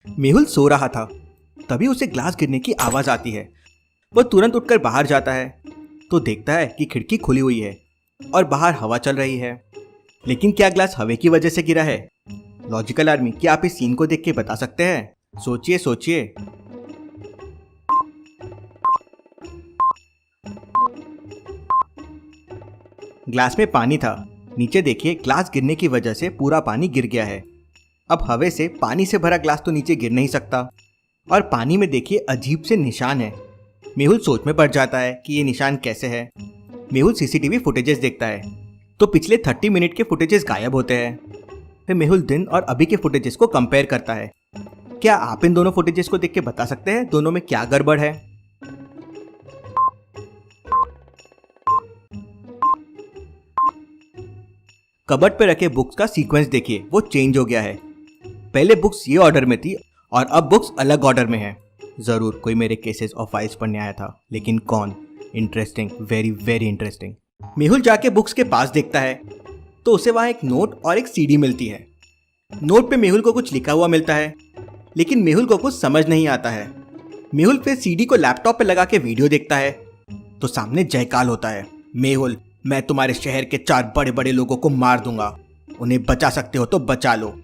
मेहुल सो रहा था, तभी उसे ग्लास गिरने की आवाज आती है। वह तुरंत उठकर बाहर जाता है तो देखता है कि खिड़की खुली हुई है और बाहर हवा चल रही है। लेकिन क्या ग्लास हवा की वजह से गिरा है? लॉजिकल आर्मी, क्या आप इस सीन को देख के बता सकते हैं? सोचिए सोचिए। ग्लास में पानी था। नीचे देखिए, ग्लास गिरने की वजह से पूरा पानी गिर गया है। अब हवा से पानी से भरा ग्लास तो नीचे गिर नहीं सकता। और पानी में देखिए अजीब से निशान है। मेहुल सोच में पड़ जाता है कि ये निशान कैसे है। मेहुल सीसीटीवी फुटेजेस देखता है तो पिछले 30 मिनट के फुटेजेस गायब होते हैं। फिर मेहुल दिन और अभी के फुटेजेस को कंपेयर करता है। क्या आप इन दोनों फुटेजेस को देख के बता सकते हैं दोनों में क्या गड़बड़ है? कबर्ड पे रखे बुक्स का सीक्वेंस देखिए, वो चेंज हो गया है। पहले बुक्स ये ऑर्डर में थी और अब बुक्स अलग ऑर्डर में है। जरूर कोई मेरे केसेस और फाइल्स पढ़ने आया था, लेकिन कौन? Interesting, very very interesting. Mehul जाके बुक्स के पास देखता है तो उसे वहां एक नोट और एक सीडी मिलती है। नोट पे मेहुल को कुछ लिखा हुआ मिलता है, लेकिन मेहुल को कुछ समझ नहीं आता है। मेहुल फिर सीडी को लैपटॉप पे लगा के वीडियो देखता है तो सामने जयकाल होता है। मेहुल, मैं तुम्हारे शहर के 4 बड़े बड़े लोगों को मार दूंगा, उन्हें बचा सकते हो तो बचा लो,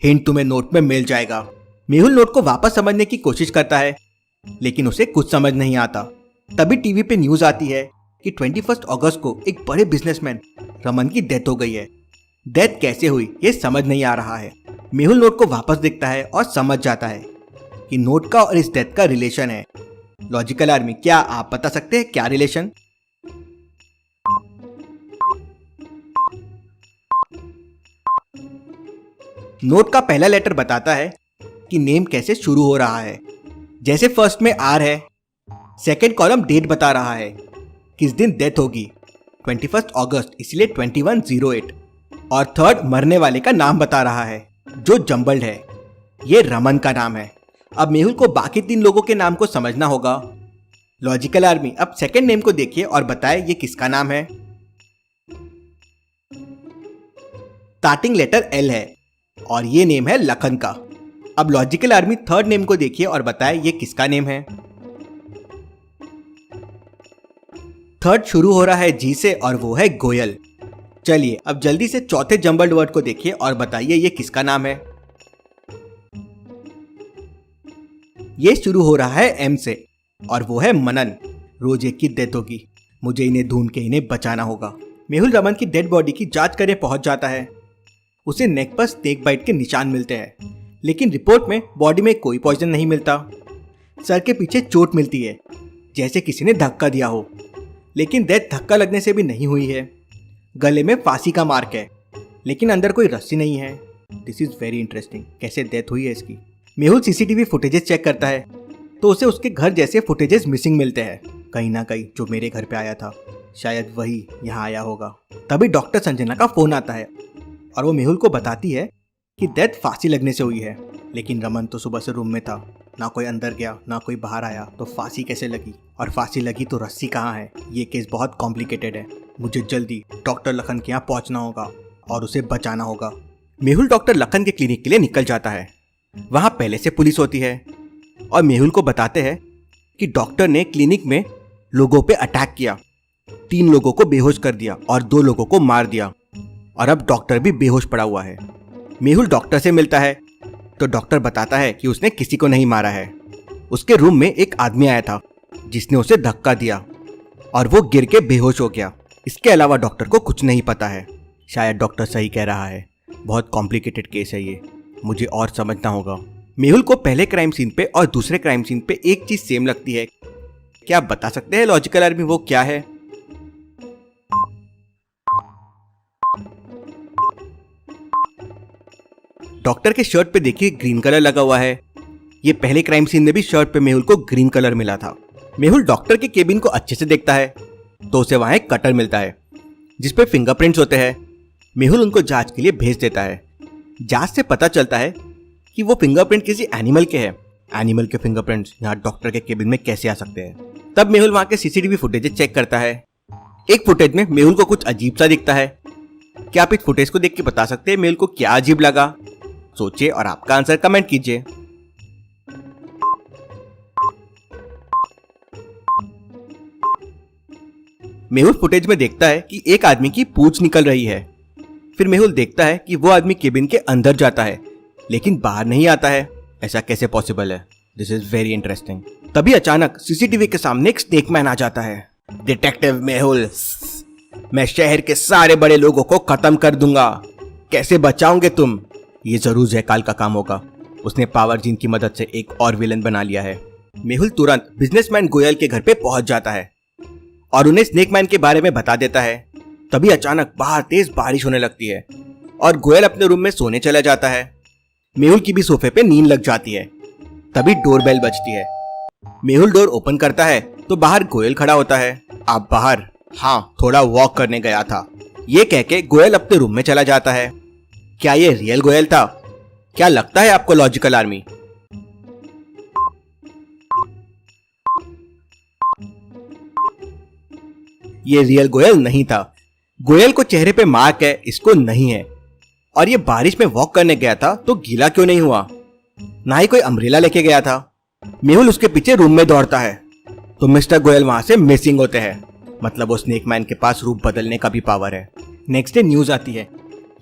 हिंट तुम्हें नोट में मिल जाएगा। मेहुल नोट को वापस समझने की कोशिश करता है, लेकिन उसे कुछ समझ नहीं आता। तभी टीवी पे न्यूज आती है कि 21 अगस्त को एक बड़े बिजनेसमैन रमन की डेथ हो गई है। डेथ कैसे हुई ये समझ नहीं आ रहा है। मेहुल नोट को वापस देखता है और समझ जाता है कि नोट का और इस डेथ का रिलेशन है। लॉजिकल आर्मी, क्या आप बता सकते हैं क्या रिलेशन? नोट का पहला लेटर बताता है कि नेम कैसे शुरू हो रहा है। जैसे फर्स्ट में आर है, सेकेंड कॉलम डेट बता रहा है, किस दिन डेथ होगी, 21 अगस्त, इसलिए 2108। और थर्ड मरने वाले का नाम बता रहा है जो जंबल्ड है, ये रमन का नाम है। अब मेहुल को बाकी 3 लोगों के नाम को समझना होगा। लॉजिकल आर्मी, अब सेकेंड नेम को देखिए और बताए ये किसका नाम है। स्टार्टिंग लेटर एल है और ये नेम है लखन का। अब लॉजिकल आर्मी थर्ड नेम को देखिए और बताए ये किसका नेम है। थर्ड शुरू हो रहा है जी से और वो है गोयल। चलिए अब जल्दी से चौथे जंबल्ड वर्ड को देखिए और बताइए ये किसका नाम है। ये शुरू हो रहा है एम से और वो है मनन। रोज एक की डेथ होगी, मुझे इन्हें ढूंढ के इन्हें बचाना होगा। मेहुल रमन की डेड बॉडी की जांच करने पहुंच जाता है। उसे नेक पर स्नेक बाइट के निशान मिलते हैं, लेकिन रिपोर्ट में बॉडी में कोई पॉइजन नहीं मिलता। सर के पीछे चोट मिलती है, जैसे किसी ने धक्का दिया हो, लेकिन डेथ धक्का लगने से भी नहीं हुई है। गले में फांसी का मार्क है, लेकिन अंदर कोई रस्सी नहीं है। दिस इज वेरी इंटरेस्टिंग, कैसे डेथ हुई है इसकी। मेहुल सीसीटीवी फुटेजेस चेक करता है तो उसे उसके घर जैसे फुटेजेस मिसिंग मिलते हैं। कहीं ना कहीं जो मेरे घर पे आया था, शायद वही यहाँ आया होगा। तभी डॉक्टर संजना का फोन आता है और वो मेहुल को बताती है कि डेथ फांसी लगने से हुई है। लेकिन रमन तो सुबह से रूम में था, ना कोई अंदर गया ना कोई बाहर आया, तो फांसी कैसे लगी? और फांसी लगी तो रस्सी कहाँ है? ये केस बहुत कॉम्प्लिकेटेड है। मुझे जल्दी डॉक्टर लखन के यहाँ पहुँचना होगा और उसे बचाना होगा। मेहुल डॉक्टर लखन के क्लिनिक के लिए निकल जाता है। वहाँ पहले से पुलिस होती है और मेहुल को बताते हैं कि डॉक्टर ने क्लिनिक में लोगों पे अटैक किया, 3 लोगों को बेहोश कर दिया और 2 लोगों को मार दिया, और अब डॉक्टर भी बेहोश पड़ा हुआ है। मेहुल डॉक्टर से मिलता है तो डॉक्टर बताता है कि उसने किसी को नहीं मारा है। उसके रूम में एक आदमी आया था जिसने उसे धक्का दिया और वो गिर के बेहोश हो गया। इसके अलावा डॉक्टर को कुछ नहीं पता है। शायद डॉक्टर सही कह रहा है, बहुत कॉम्प्लिकेटेड केस है ये, मुझे और समझना होगा। मेहुल को पहले क्राइम सीन पे और दूसरे क्राइम सीन पे एक चीज सेम लगती है। क्या आप बता सकते हैं लॉजिकल आर्मी वो क्या है? डॉक्टर के शर्ट पे देखिए ग्रीन कलर लगा हुआ है। ये पहले क्राइम सीन में भी शर्ट पे मेहुल को ग्रीन कलर मिला था। मेहुल डॉक्टर के केबिन को अच्छे से देखता है तो उसे वहां एक कटर मिलता है जिसपे फिंगरप्रिंट्स होते हैं। मेहुल उनको जांच के लिए भेज देता है। जांच से पता चलता है कि वो फिंगरप्रिंट किसी एनिमल के हैं। एनिमल के फिंगरप्रिंट्स यहाँ डॉक्टर के केबिन में कैसे आ सकते हैं? तब मेहुल वहां के सीसीटीवी फुटेज चेक करता है। एक फुटेज में मेहुल को कुछ अजीब सा दिखता है। क्या आप इस फुटेज को देख के बता सकते हैं मेहुल को क्या अजीब लगा? सोचिए और आपका आंसर कमेंट कीजिए। मेहुल फुटेज में देखता है कि एक आदमी की पूंछ निकल रही है। फिर मेहुल देखता है कि वो आदमी केबिन के अंदर जाता है लेकिन बाहर नहीं आता है। ऐसा कैसे पॉसिबल है? This is very interesting. तभी अचानक सीसीटीवी के सामने एक स्नेक मैन आ जाता है। डिटेक्टिव मेहुल, मैं शहर के सारे बड़े लोगों को खत्म कर दूंगा, कैसे बचाओगे तुम? ये जरूर जयकाल का काम होगा। उसने पावर जीन की मदद से एक और विलन बना लिया है। मेहुल तुरंत बिजनेसमैन गोयल के घर पे पहुंच जाता है और उन्हें स्नेक मैन के बारे में बता देता है। तभी अचानक बाहर तेज बारिश होने लगती है और गोयल अपने रूम में सोने चला जाता है। मेहुल की भी सोफे पे नींद लग जाती है। तभी डोरबेल बजती है। मेहुल डोर ओपन करता है तो बाहर गोयल खड़ा होता है। आप बाहर? हाँ, थोड़ा वॉक करने गया था। ये कह के गोयल अपने रूम में चला जाता है। क्या ये रियल गोयल था? क्या लगता है आपको लॉजिकल आर्मी? ये रियल गोयल नहीं था। गोयल को चेहरे पे मार्क है, इसको नहीं है। और ये बारिश में वॉक करने गया था तो गीला क्यों नहीं हुआ? ना ही कोई अम्ब्रेला लेके गया था। मेहुल उसके पीछे रूम में दौड़ता है तो मिस्टर गोयल वहां से मिसिंग होते हैं। मतलब वो स्नेक मैन के पास रूप बदलने का भी पावर है। नेक्स्ट डे न्यूज आती है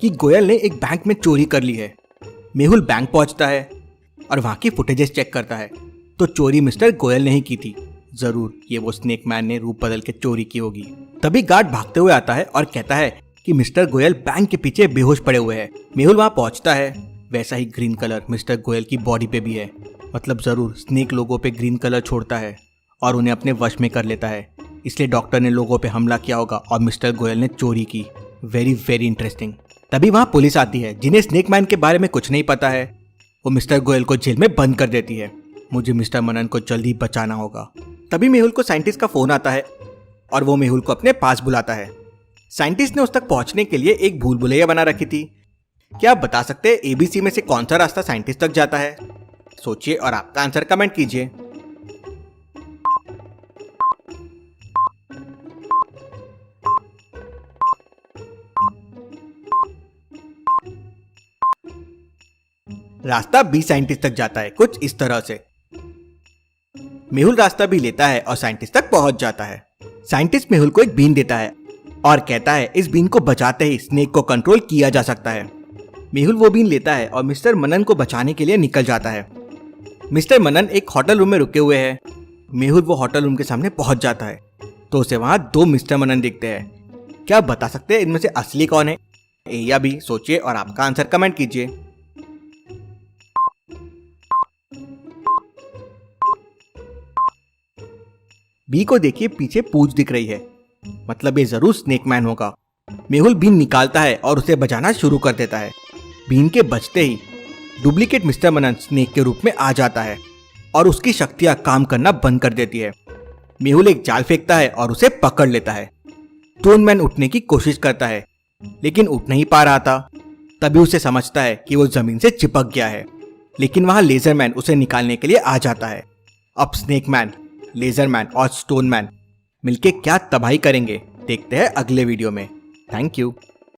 कि गोयल ने एक बैंक में चोरी कर ली है। मेहुल बैंक पहुंचता है और वहां की फुटेजेस चेक करता है तो चोरी मिस्टर गोयल ने ही की थी। जरूर ये वो स्नेक मैन ने रूप बदल के चोरी की होगी। तभी गार्ड भागते हुए आता है और कहता है कि मिस्टर गोयल बैंक के पीछे बेहोश पड़े हुए हैं। मेहुल वहां पहुंचता है। वैसा ही ग्रीन कलर मिस्टर गोयल की बॉडी पे भी है। मतलब जरूर स्नेक लोगों पे ग्रीन कलर छोड़ता है और उन्हें अपने वश में कर लेता है। इसलिए डॉक्टर ने लोगों पे हमला किया होगा और मिस्टर गोयल ने चोरी की। Very very interesting. तभी वहां पुलिस आती है जिन्हें स्नेक मैन के बारे में कुछ नहीं पता है। वो मिस्टर गोयल को जेल में बंद कर देती है। मुझे मिस्टर मनन को जल्दी बचाना होगा। तभी मेहुल को साइंटिस्ट का फोन आता है और वो मेहुल को अपने पास बुलाता है। साइंटिस्ट ने उस तक पहुंचने के लिए एक भूल भुलैया बना रखी थी। क्या आप बता सकते हैं एबीसी में से कौन सा रास्ता साइंटिस्ट तक जाता है? सोचिए और आपका आंसर कमेंट कीजिए। रास्ता बी साइंटिस्ट तक जाता है, कुछ इस तरह से। मेहुल रास्ता भी लेता है और साइंटिस्ट तक पहुंच जाता है। साइंटिस्ट मेहुल को एक बीन देता है और कहता है इस बीन को बचाते ही स्नेक को कंट्रोल किया जा सकता है। मेहुल वो बीन लेता है और मिस्टर मनन को बचाने के लिए निकल जाता है। मिस्टर मनन एक होटल रूम में रुके हुए हैं। मेहुल वो होटल रूम के सामने पहुंच जाता है तो उसे वहां दो मिस्टर मनन दिखते हैं। क्या आप बता सकते हैं इनमें से असली कौन है? ए या बी? सोचिए और आपका आंसर कमेंट कीजिए। बी को देखिए, पीछे पूंछ दिख रही है। मतलब ये जरूर स्नेक मैन होगा। मेहुल बीन निकालता है और उसे बजाना शुरू कर देता है। बीन के बजते ही डुप्लीकेट मिस्टर मनन स्नेक के रूप में आ जाता है और उसकी शक्तियां काम करना बंद कर देती है। मेहुल एक जाल फेंकता है और उसे पकड़ लेता है। स्टोन मैन उठने की कोशिश करता है लेकिन उठ नहीं पा रहा था। तभी उसे समझता है कि वो जमीन से चिपक गया है। लेकिन वहां लेजर मैन उसे निकालने के लिए आ जाता है। अब स्नेक मैन, लेजर मैन और स्टोन मैन मिलके क्या तबाही करेंगे, देखते हैं अगले वीडियो में। Thank you.